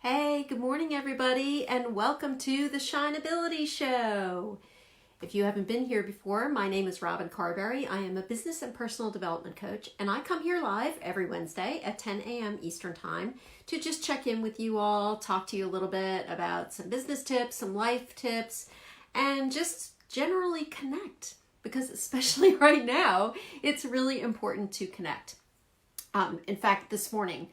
Hey, good morning everybody, and welcome to the Shineability Show. If you haven't been here before, my name is Robin Carberry. I am a business and personal development coach, and I come here live every Wednesday at 10 a.m. Eastern Time to just check in with you all, talk to you a little bit about some business tips, some life tips, and just generally connect, because especially right now, it's really important to connect. In fact, this morning,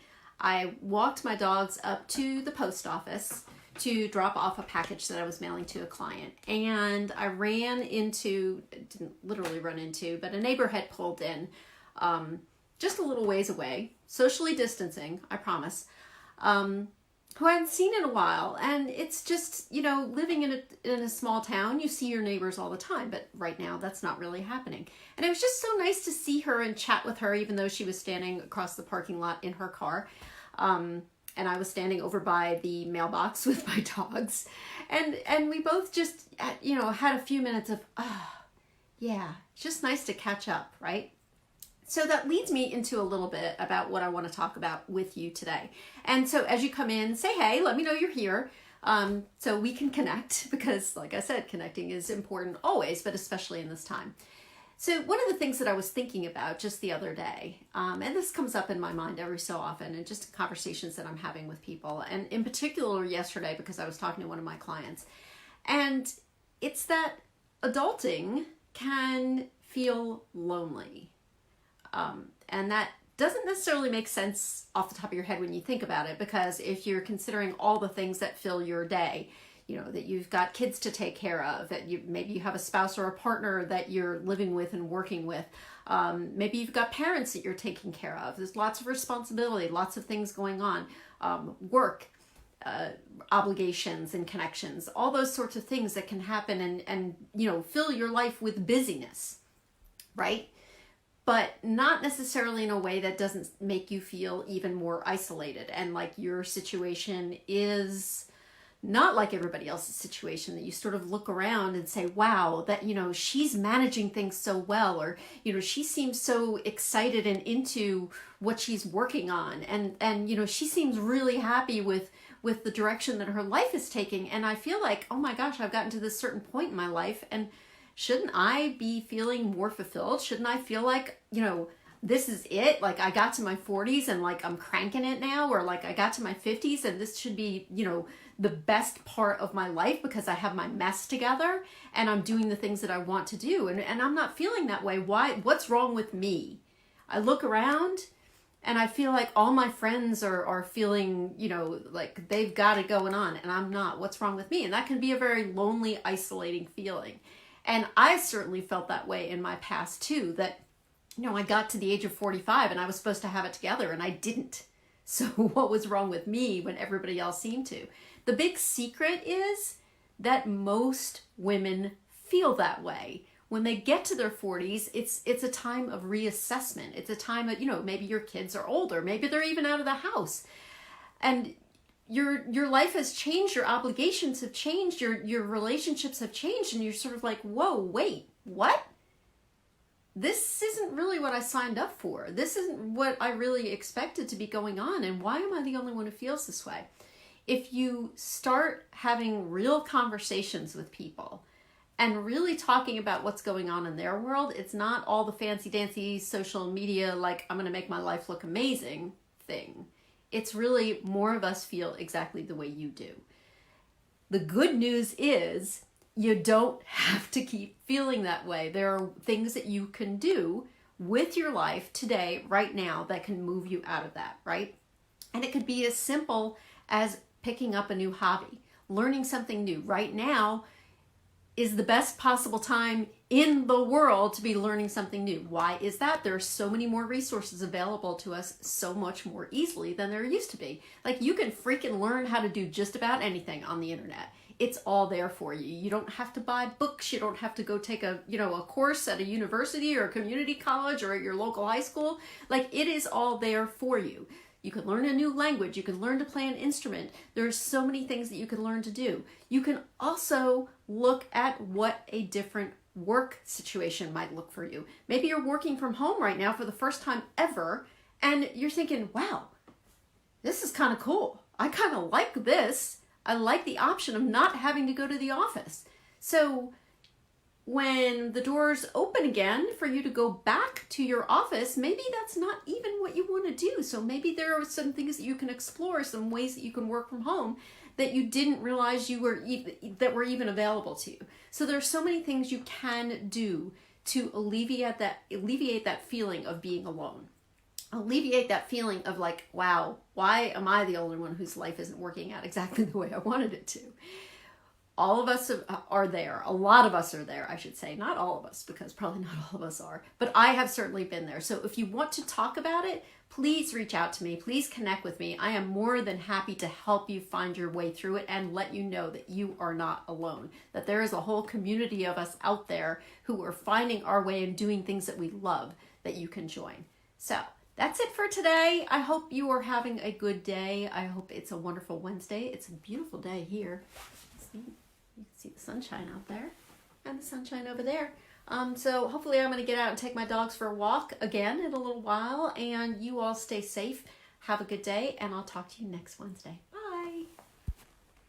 I walked my dogs up to the post office to drop off a package that I was mailing to a client. And I didn't literally run into, but a neighbor had pulled in just a little ways away, socially distancing, I promise, who I hadn't seen in a while. And it's just, living in a small town, you see your neighbors all the time, but right now that's not really happening. And it was just so nice to see her and chat with her, even though she was standing across the parking lot in her car. And I was standing over by the mailbox with my dogs, and we both just, had a few minutes of, yeah, it's just nice to catch up, right? So that leads me into a little bit about what I want to talk about with you today. And so as you come in, say hey, let me know you're here, so we can connect, because like I said, connecting is important always, but especially in this time. So one of the things that I was thinking about just the other day, and this comes up in my mind every so often, and just conversations that I'm having with people, and in particular yesterday because I was talking to one of my clients, and it's that adulting can feel lonely. And that doesn't necessarily make sense off the top of your head when you think about it, because if you're considering all the things that fill your day, that you've got kids to take care of, that maybe you have a spouse or a partner that you're living with and working with. Maybe you've got parents that you're taking care of. There's lots of responsibility, lots of things going on, work, obligations and connections, all those sorts of things that can happen and fill your life with busyness, right? But not necessarily in a way that doesn't make you feel even more isolated, and like your situation is not like everybody else's situation, that you sort of look around and say, wow, that, she's managing things so well, or, she seems so excited and into what she's working on. And she seems really happy with the direction that her life is taking. And I feel like, oh my gosh, I've gotten to this certain point in my life, and shouldn't I be feeling more fulfilled? Shouldn't I feel like, this is it? Like I got to my 40s and like I'm cranking it now, or like I got to my 50s and this should be, the best part of my life because I have my mess together and I'm doing the things that I want to do. And I'm not feeling that way. Why? What's wrong with me? I look around and I feel like all my friends are feeling, like they've got it going on and I'm not. What's wrong with me? And that can be a very lonely, isolating feeling. And I certainly felt that way in my past too, that, I got to the age of 45 and I was supposed to have it together and I didn't. So what was wrong with me when everybody else seemed to? The big secret is that most women feel that way. When they get to their 40s, it's a time of reassessment. It's a time of, maybe your kids are older, maybe they're even out of the house. And your life has changed, your obligations have changed, your relationships have changed, and you're sort of like, whoa, wait, what? This isn't really what I signed up for. This isn't what I really expected to be going on. And why am I the only one who feels this way? If you start having real conversations with people and really talking about what's going on in their world, it's not all the fancy dancy social media, like I'm going to make my life look amazing thing. It's really more of us feel exactly the way you do. The good news is you don't have to keep feeling that way. There are things that you can do with your life today, right now, that can move you out of that, right? And it could be as simple as picking up a new hobby, learning something new. Right now is the best possible time in the world to be learning something new. Why is that? There are so many more resources available to us so much more easily than there used to be. Like you can freaking learn how to do just about anything on the internet. It's all there for you. You don't have to buy books. You don't have to go take a course at a university or a community college or at your local high school. Like it is all there for you. You can learn a new language. You can learn to play an instrument. There are so many things that you can learn to do. You can also look at what a different work situation might look for you. Maybe you're working from home right now for the first time ever, and you're thinking, wow, this is kind of cool. I kind of like this. I like the option of not having to go to the office. So when the doors open again for you to go back to your office, maybe that's not even what you want to do. So maybe there are some things that you can explore, some ways that you can work from home that you didn't realize that were even available to you. So there's so many things you can do to alleviate that feeling of being alone. Alleviate that feeling of like, wow, why am I the only one whose life isn't working out exactly the way I wanted it to? All of us are there. A lot of us are there, I should say. Not all of us, because probably not all of us are. But I have certainly been there. So if you want to talk about it, please reach out to me. Please connect with me. I am more than happy to help you find your way through it and let you know that you are not alone. That there is a whole community of us out there who are finding our way and doing things that we love that you can join. So that's it for today. I hope you are having a good day. I hope it's a wonderful Wednesday. It's a beautiful day here. You can see the sunshine out there and the sunshine over there. So hopefully I'm going to get out and take my dogs for a walk again in a little while. And you all stay safe. Have a good day. And I'll talk to you next Wednesday.